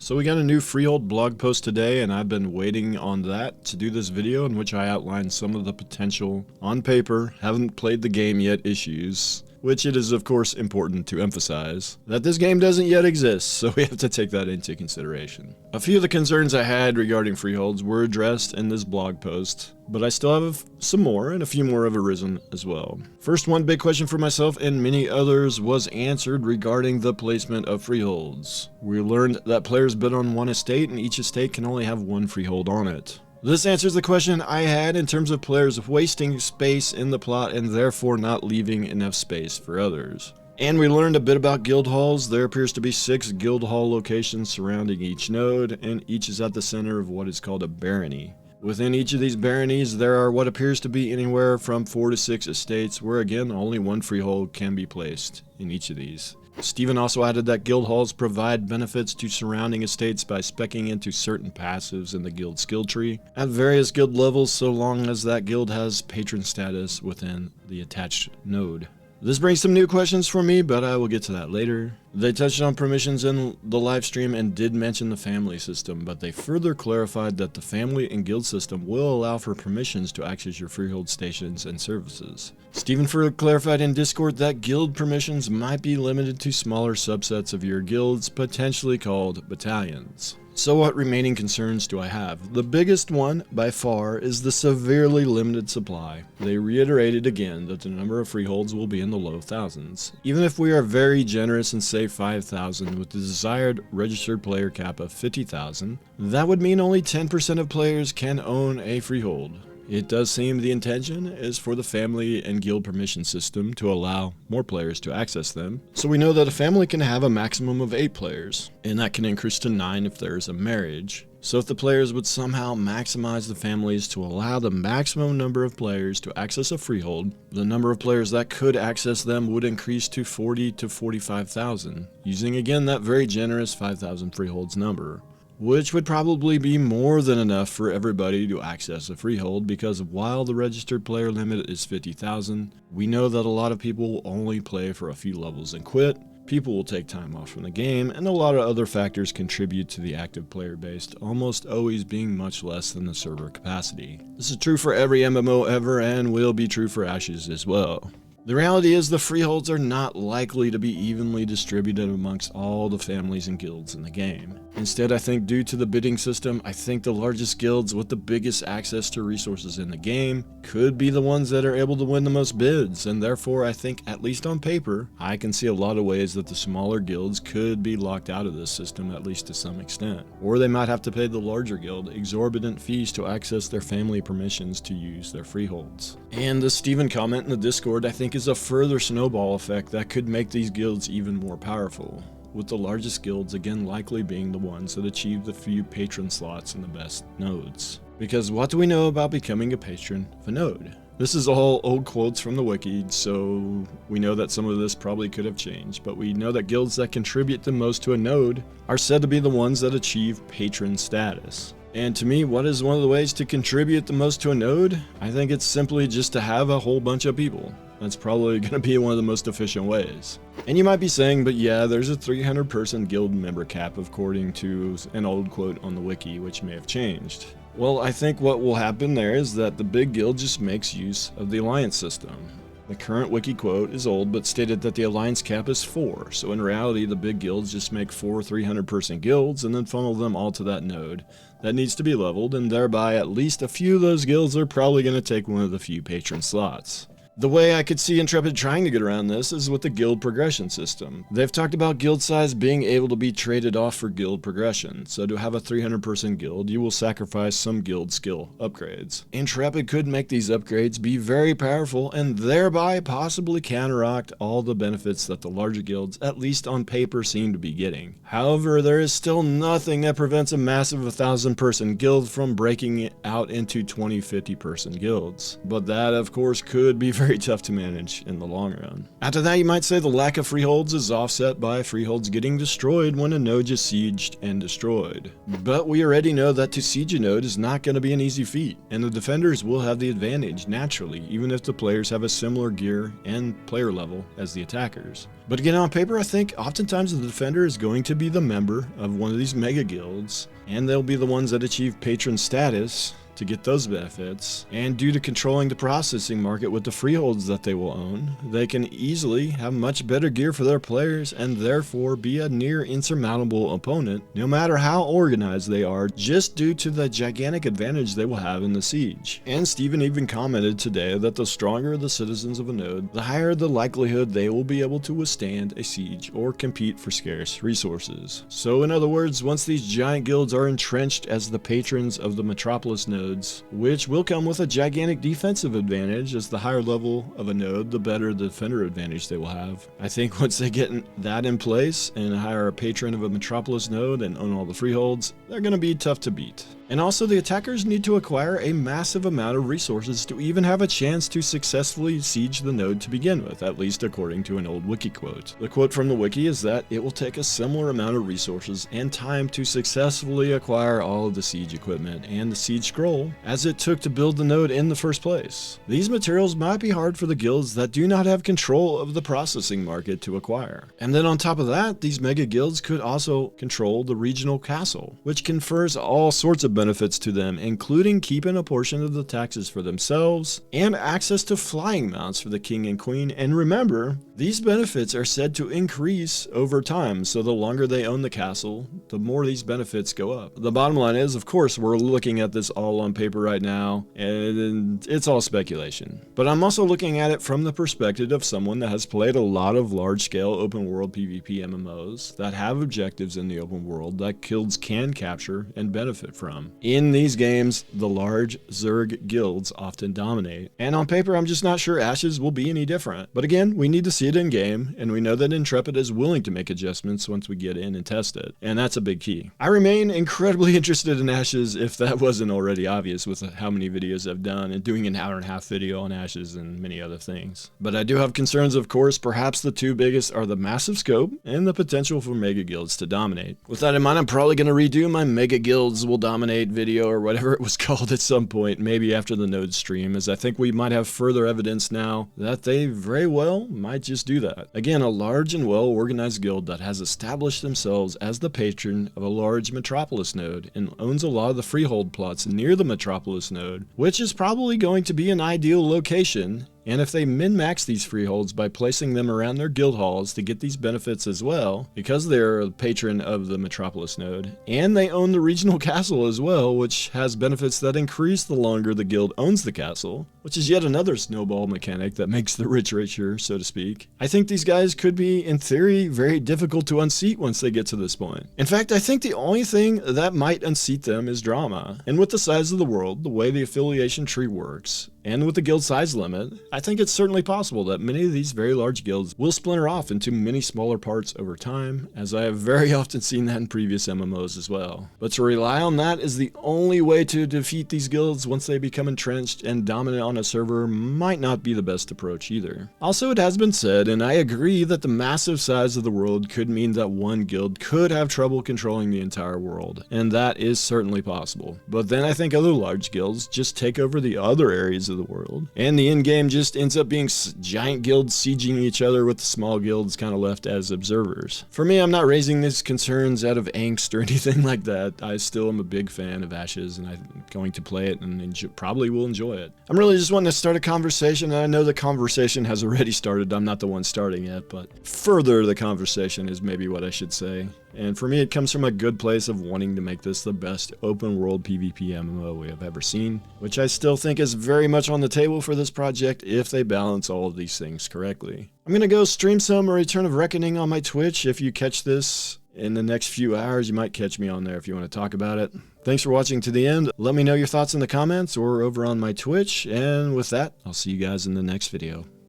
So we got a new Freehold blog post today, and I've been waiting on that to do this video in which I outline some of the potential, on paper, haven't played the game yet issues, which it is of course important to emphasize that this game doesn't yet exist, so we have to take that into consideration. A few of the concerns I had regarding Freeholds were addressed in this blog post, but I still have some more, and a few more have arisen as well. First, one big question for myself and many others was answered regarding the placement of freeholds. We learned that players bid on one estate, and each estate can only have one freehold on it. This answers the question I had in terms of players wasting space in the plot and therefore not leaving enough space for others. And we learned a bit about guild halls. There appears to be 6 guild hall locations surrounding each node, and each is at the center of what is called a barony. Within each of these baronies, there are what appears to be anywhere from 4 to 6 estates, where again, only one freehold can be placed in each of these. Stephen also added that guild halls provide benefits to surrounding estates by speccing into certain passives in the guild skill tree at various guild levels, so long as that guild has patron status within the attached node. This brings some new questions for me, but I will get to that later. They touched on permissions in the live stream and did mention the family system, but they further clarified that the family and guild system will allow for permissions to access your freehold stations and services. Stephen further clarified in Discord that guild permissions might be limited to smaller subsets of your guilds, potentially called battalions. So what remaining concerns do I have? The biggest one, by far, is the severely limited supply. They reiterated again that the number of freeholds will be in the low thousands. Even if we are very generous and say 5,000 with the desired registered player cap of 50,000, that would mean only 10% of players can own a freehold. It does seem the intention is for the family and guild permission system to allow more players to access them. So we know that a family can have a maximum of 8 players, and that can increase to 9 if there is a marriage. So if the players would somehow maximize the families to allow the maximum number of players to access a freehold, the number of players that could access them would increase to 40 to 45,000, using again that very generous 5,000 freeholds number, which would probably be more than enough for everybody to access a freehold, because while the registered player limit is 50,000, we know that a lot of people will only play for a few levels and quit. People will take time off from the game, and a lot of other factors contribute to the active player base almost always being much less than the server capacity. This is true for every MMO ever, and will be true for Ashes as well. The reality is the freeholds are not likely to be evenly distributed amongst all the families and guilds in the game. Instead, I think due to the bidding system, I think the largest guilds with the biggest access to resources in the game could be the ones that are able to win the most bids, and therefore I think, at least on paper, I can see a lot of ways that the smaller guilds could be locked out of this system, at least to some extent. Or they might have to pay the larger guild exorbitant fees to access their family permissions to use their freeholds. And the Stephen comment in the Discord, I think, is a further snowball effect that could make these guilds even more powerful, with the largest guilds again likely being the ones that achieve the few patron slots in the best nodes. Because what do we know about becoming a patron of a node? This is all old quotes from the wiki, so we know that some of this probably could have changed, but we know that guilds that contribute the most to a node are said to be the ones that achieve patron status. And to me, what is one of the ways to contribute the most to a node? I think it's simply just to have a whole bunch of people. That's probably going to be one of the most efficient ways. And you might be saying, but yeah, there's a 300 person guild member cap according to an old quote on the wiki, which may have changed. Well, I think what will happen there is that the big guild just makes use of the alliance system. The current wiki quote is old, but stated that the alliance cap is 4, so in reality the big guilds just make 4 300 person guilds and then funnel them all to that node that needs to be leveled, and thereby at least a few of those guilds are probably going to take one of the few patron slots. The way I could see Intrepid trying to get around this is with the guild progression system. They've talked about guild size being able to be traded off for guild progression, so to have a 300 person guild, you will sacrifice some guild skill upgrades. Intrepid could make these upgrades be very powerful and thereby possibly counteract all the benefits that the larger guilds, at least on paper, seem to be getting. However, there is still nothing that prevents a massive 1,000 person guild from breaking it out into 20-50 person guilds. But that, of course, could be very very tough to manage in the long run. After that, you might say the lack of freeholds is offset by freeholds getting destroyed when a node is sieged and destroyed. But we already know that to siege a node is not going to be an easy feat, and the defenders will have the advantage naturally, even if the players have a similar gear and player level as the attackers. But again, on paper, I think oftentimes the defender is going to be the member of one of these mega guilds, and they'll be the ones that achieve patron status to get those benefits. And due to controlling the processing market with the freeholds that they will own, they can easily have much better gear for their players and therefore be a near insurmountable opponent, no matter how organized they are, just due to the gigantic advantage they will have in the siege. And Steven even commented today that the stronger the citizens of a node, the higher the likelihood they will be able to withstand a siege or compete for scarce resources. So in other words, once these giant guilds are entrenched as the patrons of the metropolis node, which will come with a gigantic defensive advantage, as the higher level of a node, the better the defender advantage they will have. I think once they get that in place and hire a patron of a metropolis node and own all the freeholds, they're going to be tough to beat. And also, the attackers need to acquire a massive amount of resources to even have a chance to successfully siege the node to begin with, at least according to an old wiki quote. The quote from the wiki is that it will take a similar amount of resources and time to successfully acquire all of the siege equipment and the siege scroll as it took to build the node in the first place. These materials might be hard for the guilds that do not have control of the processing market to acquire. And then on top of that, these mega guilds could also control the regional castle, which confers all sorts of benefits to them, including keeping a portion of the taxes for themselves and access to flying mounts for the king and queen. And remember, these benefits are said to increase over time, so the longer they own the castle, the more these benefits go up. The bottom line is, of course, we're looking at this all on paper right now, and it's all speculation. But I'm also looking at it from the perspective of someone that has played a lot of large-scale open-world PvP MMOs that have objectives in the open world that guilds can capture and benefit from. In these games, the large Zerg guilds often dominate, and on paper I'm just not sure Ashes will be any different. But again, we need to see it in game, and we know that Intrepid is willing to make adjustments once we get in and test it, and that's a big key. I remain incredibly interested in Ashes, if that wasn't already obvious with how many videos I've done and doing an hour-and-a-half video on Ashes and many other things. But I do have concerns, of course. Perhaps the two biggest are the massive scope and the potential for mega guilds to dominate. With that in mind, I'm probably going to redo my mega guilds will dominate video or whatever it was called at some point, maybe after the node stream, as I think we might have further evidence now that they very well might just do that. Again, a large and well-organized guild that has established themselves as the patron of a large metropolis node and owns a lot of the freehold plots near the metropolis node, which is probably going to be an ideal location. And if they min-max these freeholds by placing them around their guild halls to get these benefits as well, because they're a patron of the Metropolis node, and they own the regional castle as well, which has benefits that increase the longer the guild owns the castle, which is yet another snowball mechanic that makes the rich richer, so to speak. I think these guys could be, in theory, very difficult to unseat once they get to this point. In fact, I think the only thing that might unseat them is drama. And with the size of the world, the way the affiliation tree works, and with the guild size limit, I think it's certainly possible that many of these very large guilds will splinter off into many smaller parts over time, as I have very often seen that in previous MMOs as well. But to rely on that is the only way to defeat these guilds once they become entrenched and dominant on a server might not be the best approach either. Also, it has been said, and I agree, that the massive size of the world could mean that one guild could have trouble controlling the entire world, and that is certainly possible. But then I think other large guilds just take over the other areas of the world, and the end game just ends up being giant guilds sieging each other with the small guilds kind of left as observers. For me, I'm not raising these concerns out of angst or anything like that. I still am a big fan of Ashes, and I'm going to play it and probably will enjoy it. I'm really just wanting to start a conversation, and I know the conversation has already started. I'm not the one starting it, but further the conversation is maybe what I should say. And for me, it comes from a good place of wanting to make this the best open world PvP MMO we have ever seen, which I still think is very much on the table for this project if they balance all of these things correctly. I'm going to go stream some Return of Reckoning on my Twitch. If you catch this in the next few hours, you might catch me on there if you want to talk about it. Thanks for watching to the end. Let me know your thoughts in the comments or over on my Twitch. And with that, I'll see you guys in the next video.